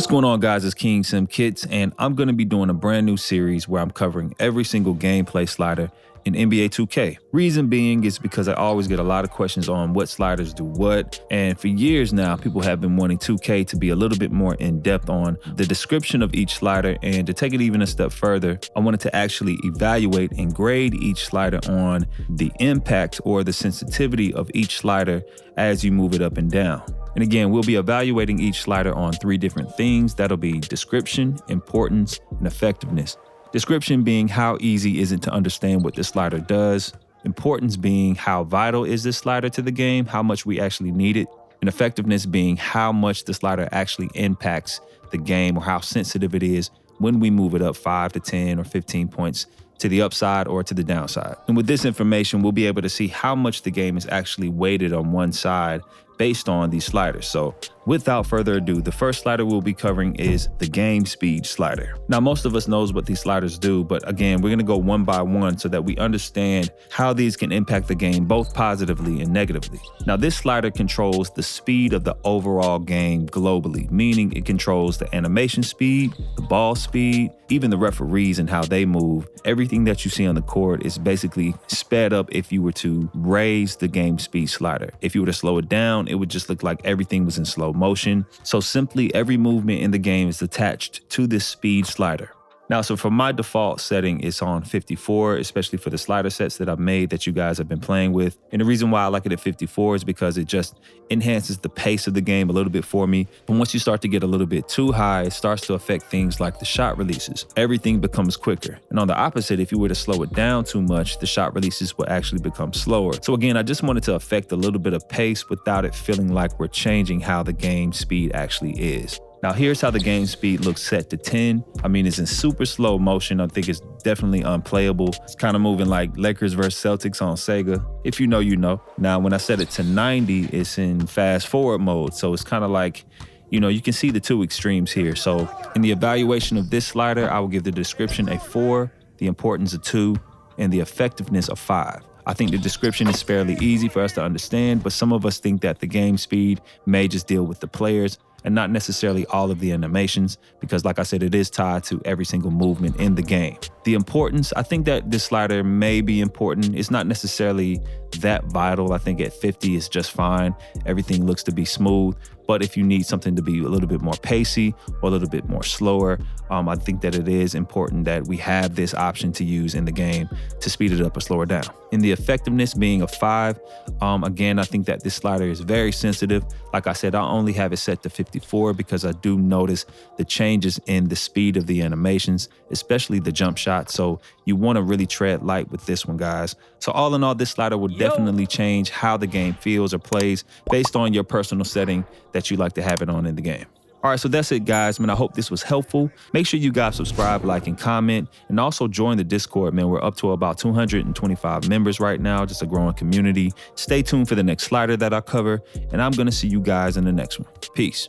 What's going on, guys? It's King Sim Kits, and I'm going to be doing a brand new series where I'm covering every single gameplay slider in NBA 2K. Reason being is because I always get a lot of questions on what sliders do what, and for years now, people have been wanting 2K to be a little bit more in depth on the description of each slider, and to take it even a step further, I wanted to actually evaluate and grade each slider on the impact or the sensitivity of each slider as you move it up and down. And again, we'll be evaluating each slider on 3 different things. That'll be description, importance, and effectiveness. Description being how easy is it to understand what this slider does. Importance being how vital is this slider to the game, how much we actually need it. And effectiveness being how much the slider actually impacts the game or how sensitive it is when we move it up 5 to 10 or 15 points to the upside or to the downside. And with this information, we'll be able to see how much the game is actually weighted on one side based on these sliders. So without further ado, the first slider we'll be covering is the game speed slider. Now, most of us knows what these sliders do, but again, we're gonna go one by one so that we understand how these can impact the game both positively and negatively. Now, this slider controls the speed of the overall game globally, meaning it controls the animation speed, the ball speed, even the referees and how they move. Everything that you see on the court is basically sped up if you were to raise the game speed slider. If you were to slow it down, it would just look like everything was in slow motion. So simply every movement in the game is attached to this speed slider. Now, so for my default setting, it's on 54, especially for the slider sets that I've made that you guys have been playing with. And the reason why I like it at 54 is because it just enhances the pace of the game a little bit for me. But once you start to get a little bit too high, it starts to affect things like the shot releases. Everything becomes quicker. And on the opposite, if you were to slow it down too much, the shot releases will actually become slower. So again, I just wanted to affect a little bit of pace without it feeling like we're changing how the game speed actually is. Now, here's how the game speed looks set to 10. I mean, it's in super slow motion. I think it's definitely unplayable. It's kind of moving like Lakers versus Celtics on Sega. If you know, you know. Now, when I set it to 90, it's in fast forward mode. So it's kind of like, you know, you can see the two extremes here. So in the evaluation of this slider, I will give the description a 4, the importance a 2, and the effectiveness a 5. I think the description is fairly easy for us to understand, but some of us think that the game speed may just deal with the players and not necessarily all of the animations, because like I said, it is tied to every single movement in the game. The importance, I think that this slider may be important. It's not necessarily that vital. I think at 50 is just fine. Everything looks to be smooth. But if you need something to be a little bit more pacey or a little bit more slower, I think that it is important that we have this option to use in the game to speed it up or slow it down. In the effectiveness being a 5, again, I think that this slider is very sensitive. Like I said, I only have it set to 54 because I do notice the changes in the speed of the animations, especially the jump shot. So you want to really tread light with this one, guys. So all in all, this slider will definitely change how the game feels or plays based on your personal setting that you like to have it on in the game. All right, so that's it, guys, man. I hope this was helpful. Make sure you guys subscribe, like, and comment, and also join the Discord, man. We're up to about 225 members right now, just a growing community. Stay tuned for the next slider that I cover, and I'm gonna see you guys in the next one. Peace.